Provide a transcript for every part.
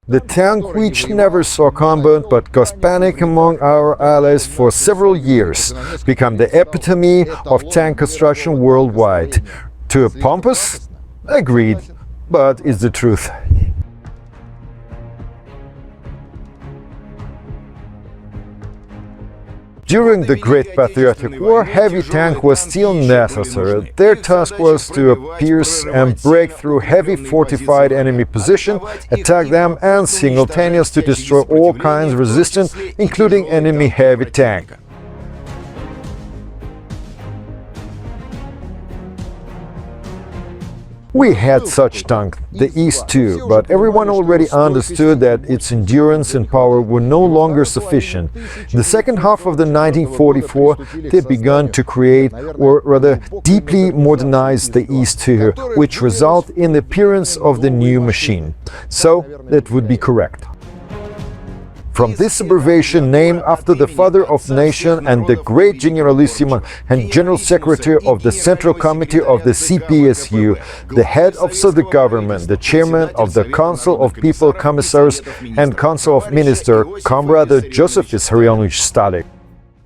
The tank, which never saw combat but caused panic among our allies for several years, became the epitome of tank construction worldwide. Too pompous? Agreed, but it's the truth. During the Great Patriotic War, heavy tank was still necessary. Their task was to pierce and break through heavy fortified enemy position, attack them, and simultaneously to destroy all kinds of resistance, including enemy heavy tank. We had such tank, the IS-2, but everyone already understood that its endurance and power were no longer sufficient. In the second half of the 1944, they began to create, or rather deeply modernize the IS-2, which resulted in the appearance of the new machine. So, that would be correct. From this abbreviation, named after the father of the nation and the great Generalissimo and General Secretary of the Central Committee of the CPSU, the head of the government, the chairman of the Council of People Commissars and Council of Ministers, Comrade Joseph Vissarionovich Stalin.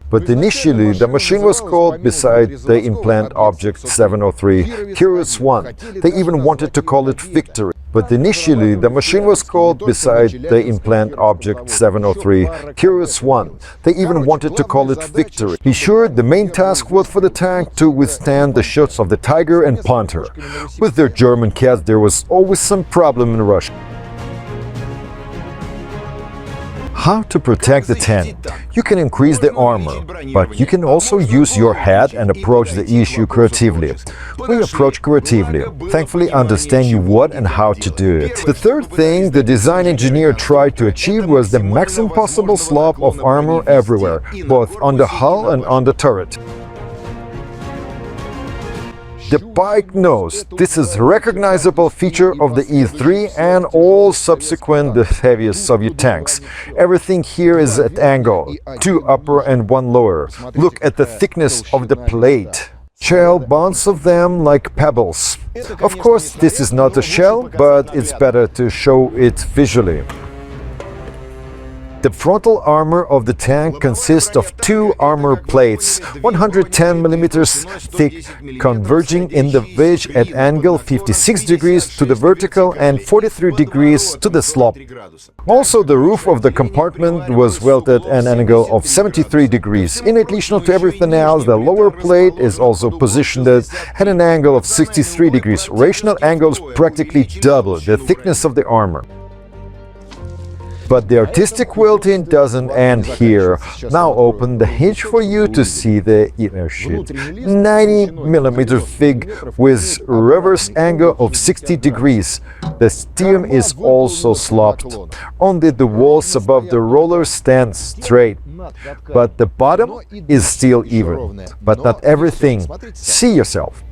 But initially, the machine was called, beside the implant object 703, Curious One. They even wanted to call it Victory. But initially, the machine was called, beside the implant object 703, Curious One. They even wanted to call it Victory. Be sure, the main task was for the tank to withstand the shots of the Tiger and Panther. With their German cats, there was always some problem in Russia. How to protect the tank? You can increase the armor, but you can also use your head and approach the issue creatively. We approach creatively, thankfully understanding what and how to do it. The third thing the design engineer tried to achieve was the maximum possible slope of armor everywhere, both on the hull and on the turret. The pike nose. This is a recognizable feature of the IS-3 and all subsequent the heaviest Soviet tanks. Everything here is at angle, 2 upper and 1 lower. Look at the thickness of the plate. Shell bonds of them like pebbles. Of course, this is not a shell, but it's better to show it visually. The frontal armor of the tank consists of 2 armor plates, 110 mm thick, converging in the wedge at angle 56 degrees to the vertical and 43 degrees to the slope. Also, the roof of the compartment was welded at an angle of 73 degrees. In addition to everything else, the lower plate is also positioned at an angle of 63 degrees. Rational angles practically double the thickness of the armor. But the artistic quilting doesn't end here. Now open the hinge for you to see the inner sheet. 90 mm thick with reverse angle of 60 degrees. The stem is also sloped. Only the walls above the roller stand straight. But the bottom is still even. But not everything. See yourself.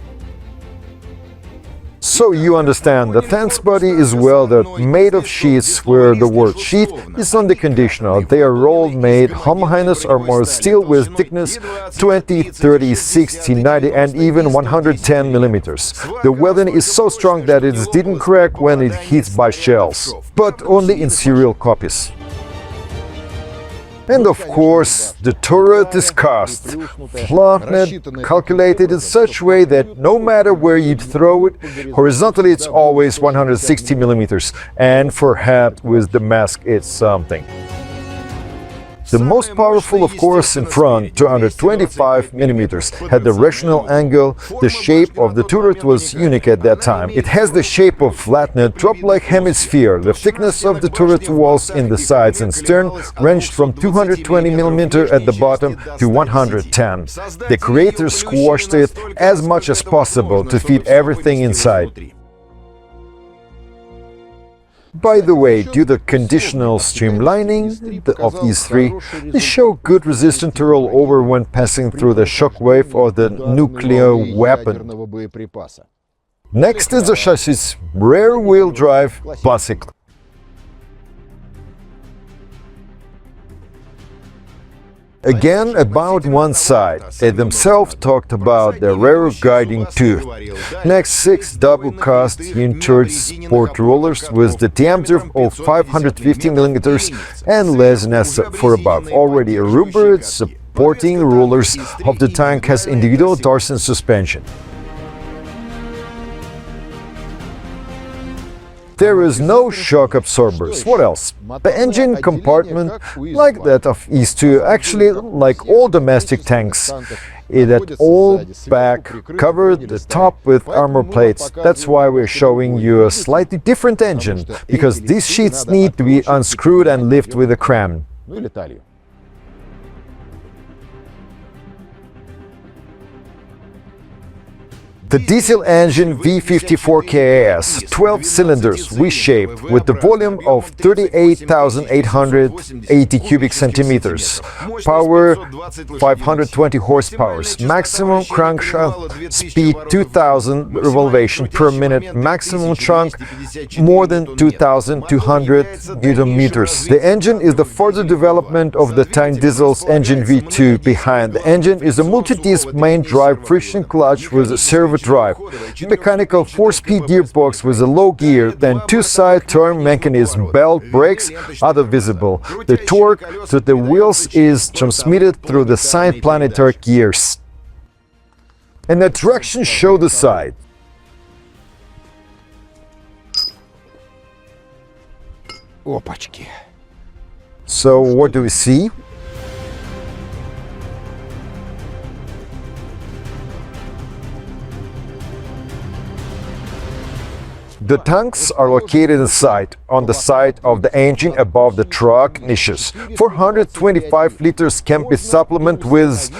So you understand, the tank's body is welded, made of sheets where the word sheet is on the conditional. They are rolled, made, homogeneous armored steel with thickness 20, 30, 60, 90 and even 110 mm. The welding is so strong that it didn't crack when it hits by shells, but only in serial copies. And of course, the turret is cast, flattened, calculated in such a way that no matter where you throw it, horizontally it's always 160 mm, and for head with the mask it's something. The most powerful, of course, in front, 225 mm, had the rational angle. The shape of the turret was unique at that time. It has the shape of flattened, drop-like hemisphere. The thickness of the turret walls in the sides and stern ranged from 220 mm at the bottom to 110. The creator squashed it as much as possible to fit everything inside. By the way, due to conditional streamlining of IS-3, they show good resistance to roll over when passing through the shock wave of the nuclear weapon. Next is the chassis rear-wheel drive bicycle. Again, about one side. They themselves talked about the rear guiding tooth. Next, 6 double-cast in-church sport rollers with the diameter of 550 mm and less than as for above. Already a rubber supporting rollers of the tank has individual torsion suspension. There is no shock absorbers. What else? The engine compartment, like that of IS-2, actually like all domestic tanks, that all back covered the top with armor plates. That's why we're showing you a slightly different engine, because these sheets need to be unscrewed and lifted with a cram. The diesel engine V54 KAS, 12 cylinders, V-shaped, with the volume of 38,880 cubic centimeters, power 520 horsepower, maximum crankshaft speed 2,000 revolution per minute, maximum trunk more than 2,200 Newton meters. The engine is the further development of the tank diesel's engine V2. Behind the engine is a multi-disc main drive friction clutch with a servo drive, mechanical 4-speed gearbox with a low gear, then 2 side turn mechanism, belt, brakes, other visible. The torque to the wheels is transmitted through the side planetary gears. And the traction show the side. So what do we see? The tanks are located inside, on the side of the engine above the truck niches. 425 liters can be supplemented with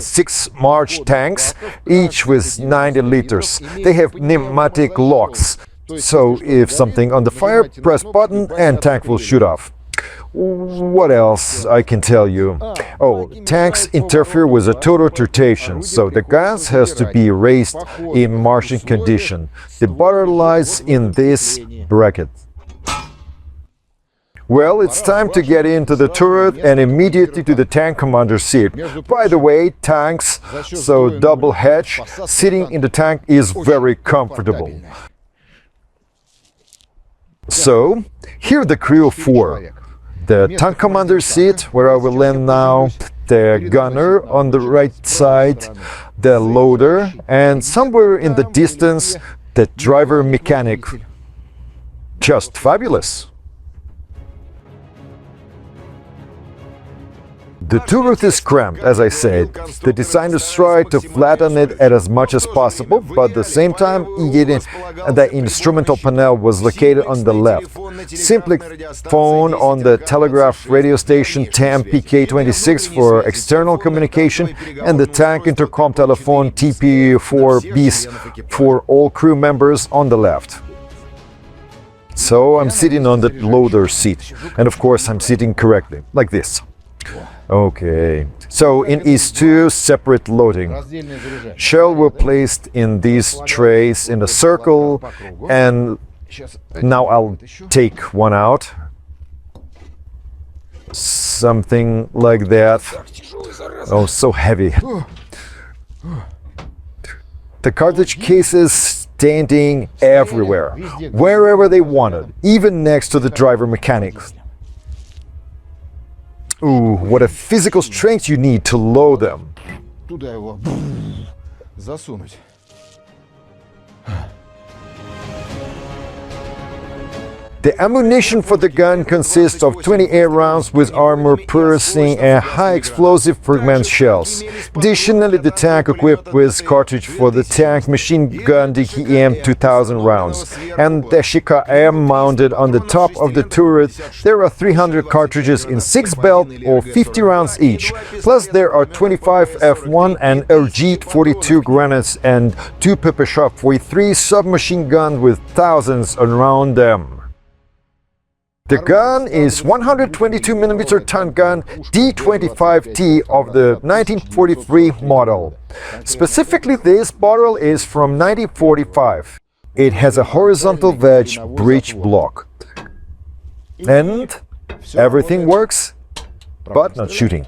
6 March tanks, each with 90 liters. They have pneumatic locks, so if something on the fire, press button and tank will shoot off. What else I can tell you? Oh, tanks interfere with the turret rotation, so the gas has to be raised in marching condition. The butter lies in this bracket. Well, it's time to get into the turret and immediately to the tank commander seat. By the way, tanks, so double hatch, sitting in the tank is very comfortable. So, here the crew of 4. The tank commander seat, where I will land now, the gunner on the right side, the loader, and somewhere in the distance, the driver mechanic. Just fabulous! The turret is cramped, as I said. The designers try to flatten it as much as possible, but at the same time, the instrumental panel was located on the left. Simply phone on the telegraph radio station TAM PK26 for external communication, and the tank intercom telephone TP4 for all crew members on the left. So I'm sitting on the loader seat, and of course I'm sitting correctly, like this. Okay, so in IS-2, separate loading. Shell were placed in these trays in a circle, and now I'll take one out. Something like that. Oh, so heavy. The cartridge cases standing everywhere, wherever they wanted, even next to the driver mechanic. Ooh, what a physical strength you need to load them. The ammunition for the gun consists of 28 rounds with armor-piercing and high-explosive fragment shells. Additionally, the tank equipped with cartridge for the tank machine gun DKM 2000 rounds. And the SHK-M mounted on the top of the turret. There are 300 cartridges in 6 belt or 50 rounds each. Plus there are 25 F1 and RG-42 grenades and 2 PPSH 43 submachine guns with thousands around them. The gun is 122mm tank gun D25T of the 1943 model. Specifically, this model is from 1945. It has a horizontal wedge breech block. And everything works but not shooting.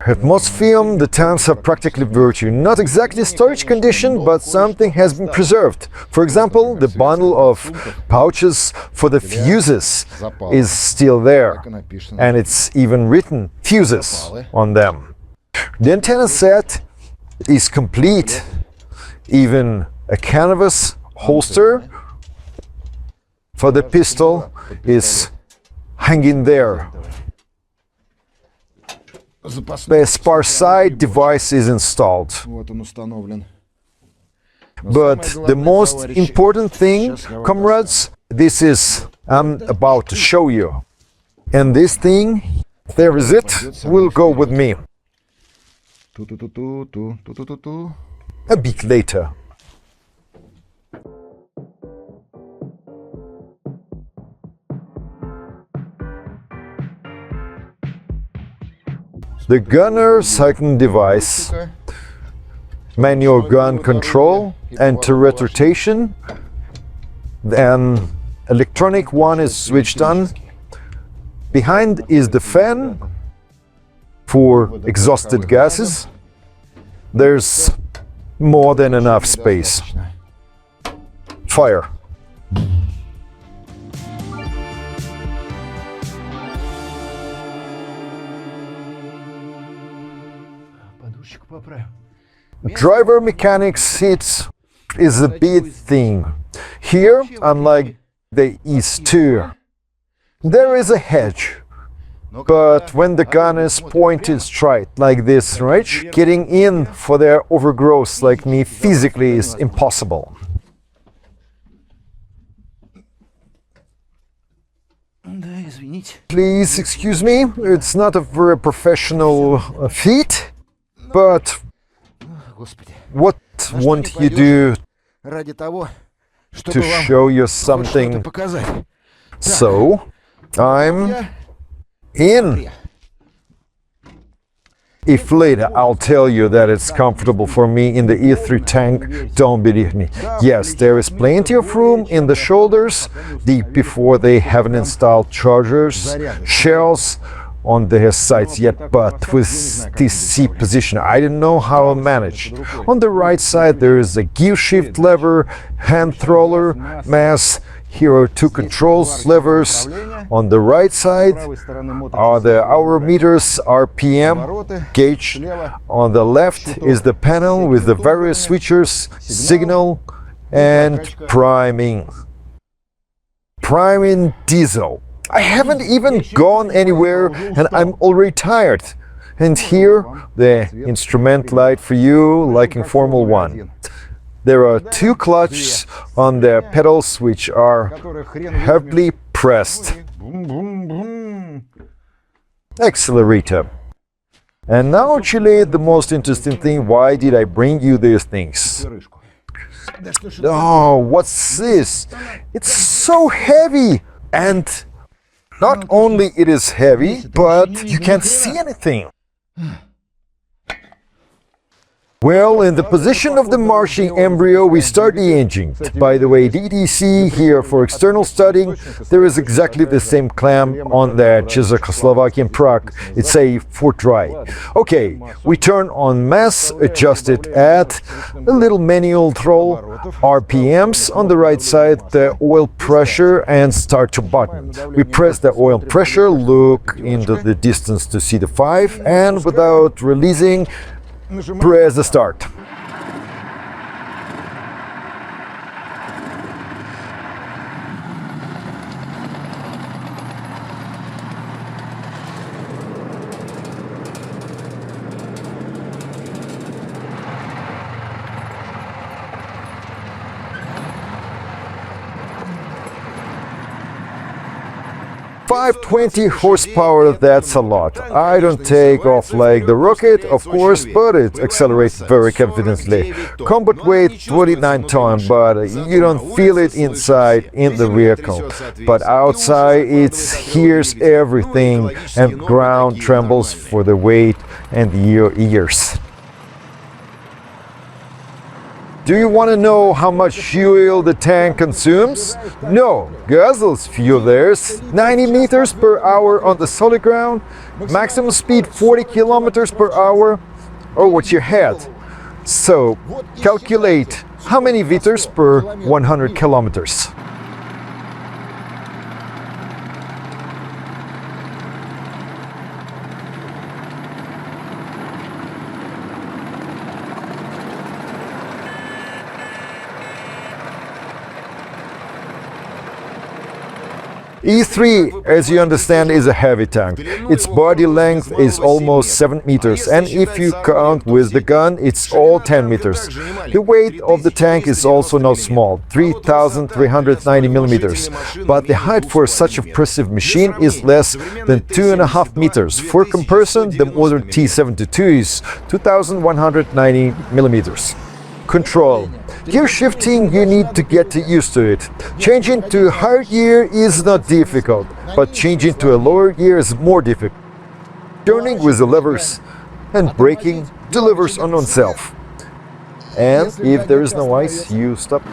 At most film, the tanks are practically virtual. Not exactly storage condition, but something has been preserved. For example, the bundle of pouches for the fuses is still there, and it's even written fuses on them. The antenna set is complete. Even a canvas holster for the pistol is hanging there. The spacious device is installed. But the most important thing, comrades, this is I'm about to show you. And this thing, there is it, will go with me. A bit later. The gunner cycling device, manual gun control and turret rotation, then electronic one is switched on. Behind is the fan for exhausted gases. There's more than enough space. Fire. Driver mechanics seats is a big thing. Here, unlike the IS-2, there is a hedge. But when the gun is pointed straight like this, right, getting in for their overgrowth like me physically is impossible. Please excuse me, it's not a very professional feat, but what won't you do to show you something? So, I'm in. If later I'll tell you that it's comfortable for me in the IS-3 tank, don't believe me. Yes, there is plenty of room in the shoulders, deep before they haven't installed chargers, shells on their sides yet, but with this seat position, I don't know how I'll manage. On the right side, there is a gear shift lever, hand thrower, mass. Here are two controls levers. On the right side are the hour meters, RPM, gauge. On the left is the panel with the various switchers, signal, and priming. Priming diesel. I haven't even gone anywhere and I'm already tired. And here, the instrument light for you, like in Formula 1. There are two clutches on the pedals which are heavily pressed. Accelerator. And now actually the most interesting thing, why did I bring you these things? Oh, what's this? It's so heavy! And not only it is heavy, but you can't see anything. Well, in the position of the Martian embryo, we start the engine. By the way, DTC here for external studying, there is exactly the same clamp on the Czechoslovakian Prague. It's a foot dry. Okay, we turn on mass, adjust it at a little manual throttle, RPMs on the right side, the oil pressure and start to button. We press the oil pressure, look into the distance to see the 5, and without releasing, press the start. 520 horsepower, that's a lot. I don't take off like the rocket, of course, but it accelerates very confidently. Combat weight 29 tons, but you don't feel it inside in the vehicle. But outside it hears everything and ground trembles for the weight and your ears. Do you want to know how much fuel the tank consumes? No, guzzles fuel theirs. 90 meters per hour on the solid ground, maximum speed 40 kilometers per hour. Oh, what's your head? So, calculate how many liters per 100 kilometers. IS-3, as you understand, is a heavy tank. Its body length is almost 7 meters, and if you count with the gun, it's all 10 meters. The weight of the tank is also not small, 3,390 millimeters, but the height for such a impressive machine is less than 2.5 meters. For comparison, the modern T-72 is 2,190 millimeters. Control. Gear shifting, you need to get used to it. Changing to a higher gear is not difficult, but changing to a lower gear is more difficult. Turning with the levers and braking delivers on oneself. And if there is no ice, you stop.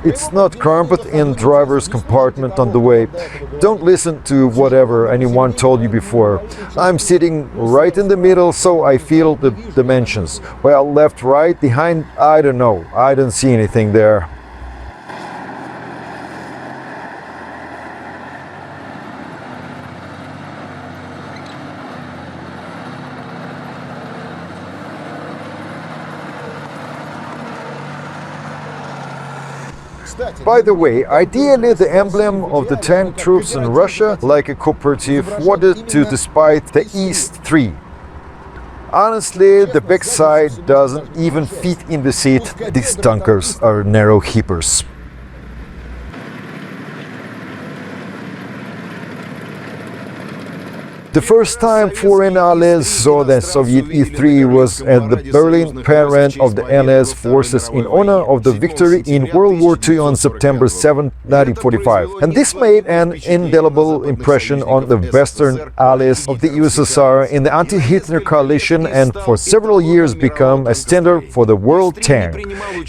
It's not cramped in driver's compartment on the way. Don't listen to whatever anyone told you before. I'm sitting right in the middle, so I feel the dimensions. Well, left, right, behind, I don't know. I don't see anything there. By the way, ideally the emblem of the tank troops in Russia, like a cooperative, wanted to display the IS-3. Honestly, the backside doesn't even fit in the seat. These tankers are narrow hippers. The first time foreign allies saw the Soviet IS-3 was at the Berlin parade of the Allies forces in honor of the victory in World War II on September 7, 1945. And this made an indelible impression on the Western allies of the USSR in the anti-Hitler coalition and for several years became a standard for the world tank.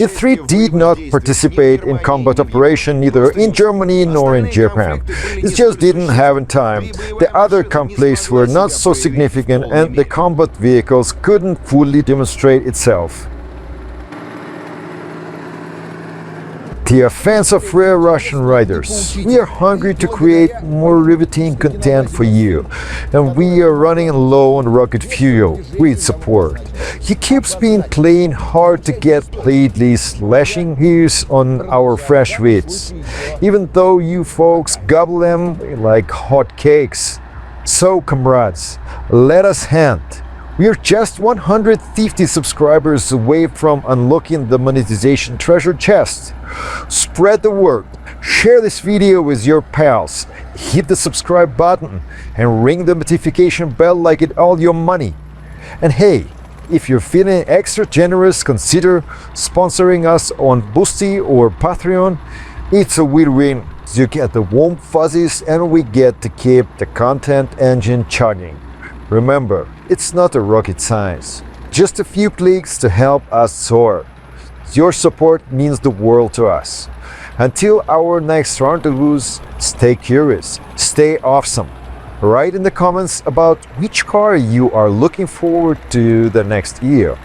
IS-3 did not participate in combat operation neither in Germany nor in Japan. It just didn't have time. The other conflicts were not so significant and the combat vehicles couldn't fully demonstrate itself. The offense of rare Russian riders. We are hungry to create more riveting content for you, and we are running low on rocket fuel with support. He keeps been playing hard to get playlists, lashing his on our fresh wits, even though you folks gobble them like hot cakes. So, comrades, let us hand. We are just 150 subscribers away from unlocking the monetization treasure chest. Spread the word, share this video with your pals, hit the subscribe button and ring the notification bell like it's all your money. And hey, if you're feeling extra generous, consider sponsoring us on Boosty or Patreon. It's a win-win. You get the warm fuzzies and we get to keep the content engine charging. Remember, it's not a rocket science. Just a few clicks to help us soar. Your support means the world to us. Until our next rendezvous, stay curious, stay awesome. Write in the comments about which car you are looking forward to the next year.